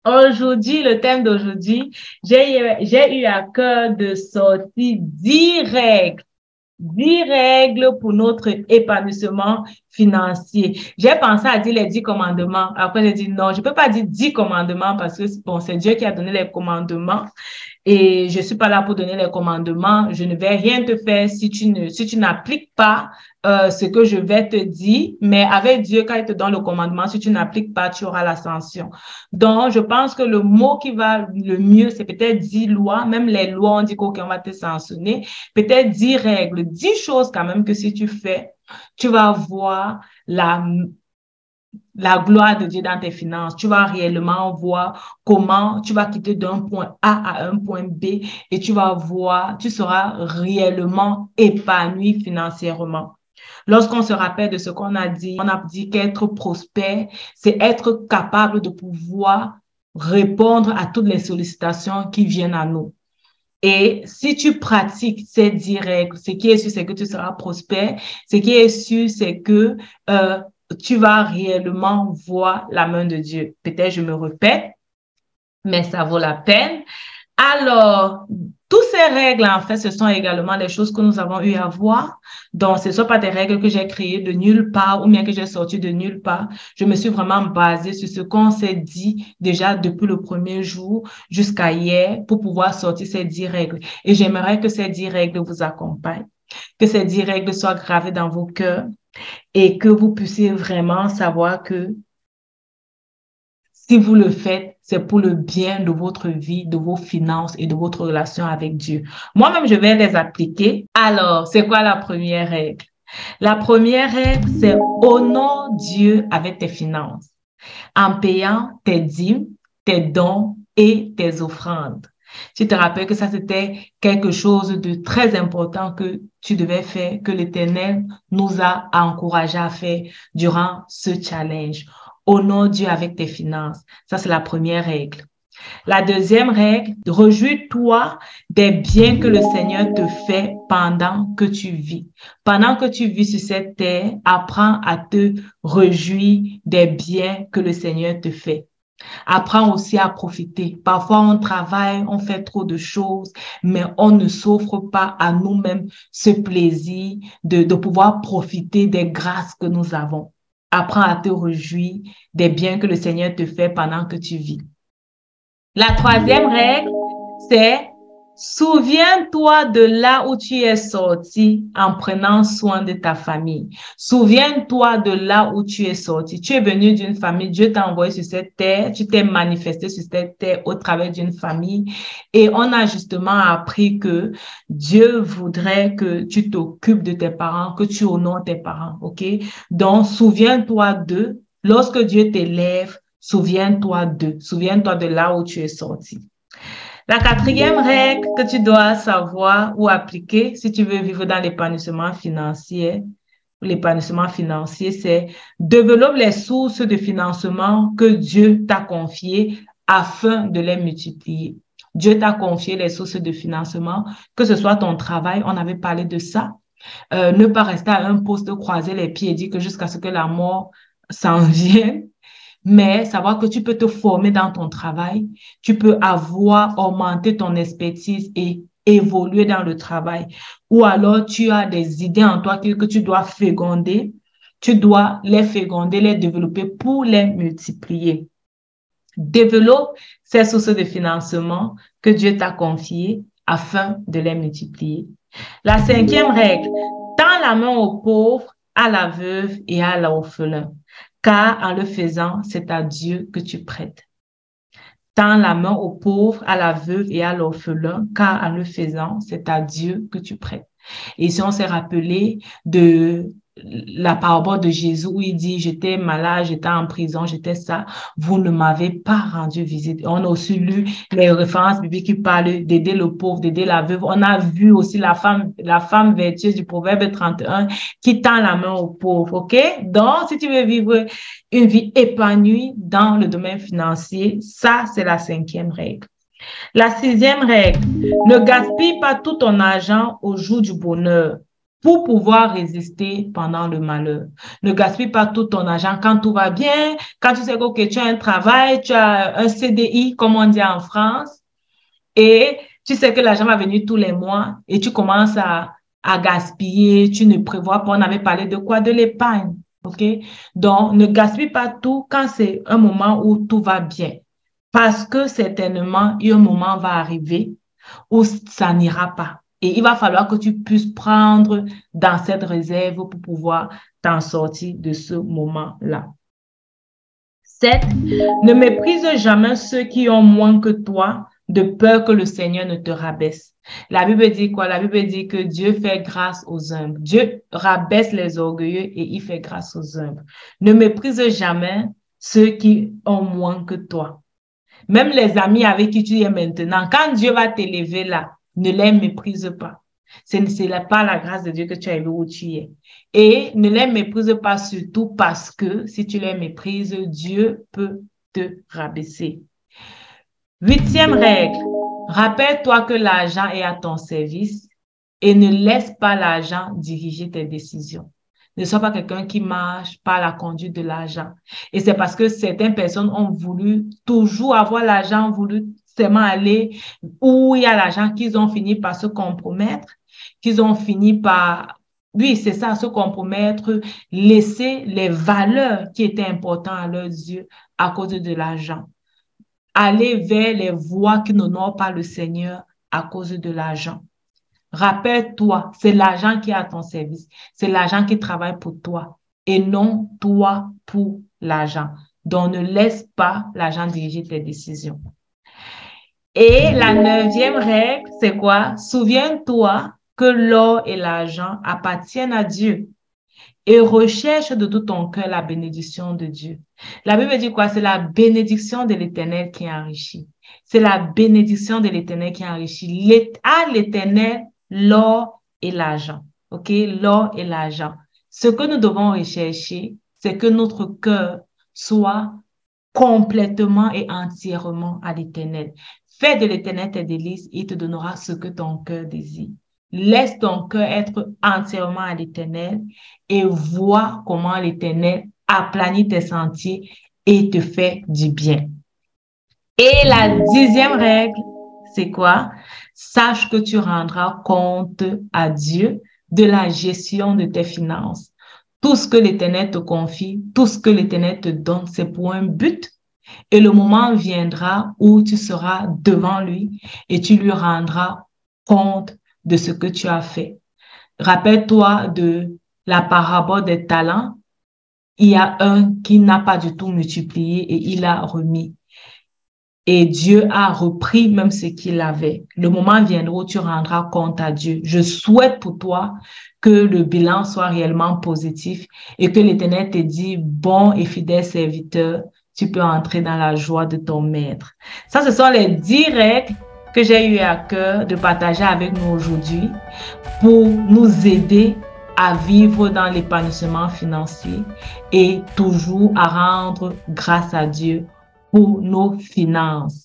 Aujourd'hui, le thème d'aujourd'hui, j'ai eu à cœur de sortir 10 règles pour notre épanouissement financier. J'ai pensé à dire les 10 commandements. Après, j'ai dit non, je peux pas dire 10 commandements parce que bon, c'est Dieu qui a donné les commandements. Et je suis pas là pour donner les commandements. Je ne vais rien te faire si tu n'appliques pas ce que je vais te dire. Mais avec Dieu, quand il te donne le commandement, si tu n'appliques pas, tu auras la sanction. Donc, je pense que le mot qui va le mieux, c'est peut-être 10 lois. Même les lois, on dit qu'on va te sanctionner. Peut-être 10 règles, 10 choses quand même que si tu fais, tu vas voir la gloire de Dieu dans tes finances. Tu vas réellement voir comment tu vas quitter d'un point A à un point B et tu vas voir, tu seras réellement épanoui financièrement. Lorsqu'on se rappelle de ce qu'on a dit, on a dit qu'être prospère, c'est être capable de pouvoir répondre à toutes les sollicitations qui viennent à nous. Et si tu pratiques ces 10 règles, ce qui est sûr, c'est que tu seras prospère. Ce qui est sûr, c'est que tu vas réellement voir la main de Dieu. Peut-être je me répète, mais ça vaut la peine. Alors, toutes ces règles, en fait, ce sont également les choses que nous avons eu à voir. Donc, ce ne sont pas des règles que j'ai créées de nulle part ou bien que j'ai sorties de nulle part. Je me suis vraiment basée sur ce qu'on s'est dit déjà depuis le premier jour jusqu'à hier pour pouvoir sortir ces 10 règles. Et j'aimerais que ces 10 règles vous accompagnent, que ces 10 règles soient gravées dans vos cœurs et que vous puissiez vraiment savoir que si vous le faites, c'est pour le bien de votre vie, de vos finances et de votre relation avec Dieu. Moi-même, je vais les appliquer. Alors, c'est quoi la première règle? La première règle, c'est honore Dieu avec tes finances en payant tes dîmes, tes dons et tes offrandes. Tu te rappelles que ça, c'était quelque chose de très important que tu devais faire, que l'Éternel nous a encouragés à faire durant ce challenge. Honore Dieu avec tes finances. Ça, c'est la première règle. La deuxième règle, réjouis-toi des biens que le Seigneur te fait pendant que tu vis. Pendant que tu vis sur cette terre, apprends à te réjouir des biens que le Seigneur te fait. Apprends aussi à profiter. Parfois, on travaille, on fait trop de choses, mais on ne s'offre pas à nous-mêmes ce plaisir de pouvoir profiter des grâces que nous avons. Apprends à te réjouir des biens que le Seigneur te fait pendant que tu vis. La troisième règle, c'est souviens-toi de là où tu es sorti en prenant soin de ta famille. Souviens-toi de là où tu es sorti. Tu es venu d'une famille, Dieu t'a envoyé sur cette terre, tu t'es manifesté sur cette terre au travers d'une famille et on a justement appris que Dieu voudrait que tu t'occupes de tes parents, que tu honores tes parents, ok? Donc, souviens-toi d'eux. Lorsque Dieu t'élève, souviens-toi souviens-toi de là où tu es sorti. La quatrième règle que tu dois savoir ou appliquer si tu veux vivre dans l'épanouissement financier, c'est développe les sources de financement que Dieu t'a confiées afin de les multiplier. Dieu t'a confié les sources de financement, que ce soit ton travail, on avait parlé de ça. Ne pas rester à un poste, croiser les pieds et dire que jusqu'à ce que la mort s'en vienne, mais savoir que tu peux te former dans ton travail, tu peux avoir augmenté ton expertise et évoluer dans le travail. Ou alors tu as des idées en toi que tu dois féconder, tu dois les féconder, les développer pour les multiplier. Développe ces sources de financement que Dieu t'a confiées afin de les multiplier. La cinquième règle, tends la main aux pauvres, à la veuve et à l'orphelin, car en le faisant, c'est à Dieu que tu prêtes. Tends la main aux pauvres, à la veuve et à l'orphelin, car en le faisant, c'est à Dieu que tu prêtes. Et si on s'est rappelé de la parabole de Jésus où il dit, j'étais malade, j'étais en prison, j'étais ça, vous ne m'avez pas rendu visite. On a aussi lu les références bibliques qui parlent d'aider le pauvre, d'aider la veuve. On a vu aussi la femme vertueuse du Proverbe 31 qui tend la main aux pauvres, ok? Donc, si tu veux vivre une vie épanouie dans le domaine financier, ça, c'est la cinquième règle. La sixième règle, ne gaspille pas tout ton argent au jour du bonheur. pour pouvoir résister pendant le malheur. Ne gaspille pas tout ton argent quand tout va bien, quand tu sais que okay, tu as un travail, tu as un CDI, comme on dit en France, et tu sais que l'argent va venir tous les mois et tu commences à gaspiller, tu ne prévois pas. On avait parlé de quoi? De l'épargne. OK? Donc, ne gaspille pas tout quand c'est un moment où tout va bien. Parce que certainement, un moment va arriver où ça n'ira pas. Et il va falloir que tu puisses prendre dans cette réserve pour pouvoir t'en sortir de ce moment-là. 7. Ne méprise jamais ceux qui ont moins que toi, de peur que le Seigneur ne te rabaisse. La Bible dit quoi? La Bible dit que Dieu fait grâce aux humbles. Dieu rabaisse les orgueilleux et il fait grâce aux humbles. Ne méprise jamais ceux qui ont moins que toi. Même les amis avec qui tu es maintenant, quand Dieu va t'élever là, ne les méprise pas. Ce n'est pas la grâce de Dieu que tu es où tu es. Et ne les méprise pas surtout parce que si tu les méprises, Dieu peut te rabaisser. 8e règle, rappelle-toi que l'argent est à ton service et ne laisse pas l'argent diriger tes décisions. Ne sois pas quelqu'un qui marche par la conduite de l'argent. Et c'est parce que certaines personnes ont voulu toujours avoir l'argent, ont voulu seulement aller où il y a l'argent qu'ils ont fini par se compromettre, qu'ils ont fini par, oui, c'est ça, se compromettre, laisser les valeurs qui étaient importantes à leurs yeux à cause de l'argent. Aller vers les voies qui n'honorent pas le Seigneur à cause de l'argent. Rappelle-toi, c'est l'argent qui est à ton service. C'est l'argent qui travaille pour toi et non toi pour l'argent. Donc, ne laisse pas l'argent diriger tes décisions. Et la 9e règle, c'est quoi? Souviens-toi que l'or et l'argent appartiennent à Dieu et recherche de tout ton cœur la bénédiction de Dieu. La Bible dit quoi? C'est la bénédiction de l'Éternel qui enrichit. C'est la bénédiction de l'Éternel qui enrichit. À l'Éternel, l'or et l'argent. OK? L'or et l'argent. Ce que nous devons rechercher, c'est que notre cœur soit complètement et entièrement à l'Éternel. Fais de l'Éternel tes délices, il te donnera ce que ton cœur désire. Laisse ton cœur être entièrement à l'Éternel et vois comment l'Éternel aplanit tes sentiers et te fait du bien. Et la 10e règle, c'est quoi? Sache que tu rendras compte à Dieu de la gestion de tes finances. Tout ce que l'Éternel te confie, tout ce que l'Éternel te donne, c'est pour un but. Et le moment viendra où tu seras devant lui et tu lui rendras compte de ce que tu as fait. Rappelle-toi de la parabole des talents. Il y a un qui n'a pas du tout multiplié et il a remis. Et Dieu a repris même ce qu'il avait. Le moment viendra où tu rendras compte à Dieu. Je souhaite pour toi que le bilan soit réellement positif et que l'Éternel te dit, bon et fidèle serviteur, tu peux entrer dans la joie de ton maître. Ça, ce sont les 10 règles que j'ai eu à cœur de partager avec nous aujourd'hui pour nous aider à vivre dans l'épanouissement financier et toujours à rendre grâce à Dieu pour nos finances.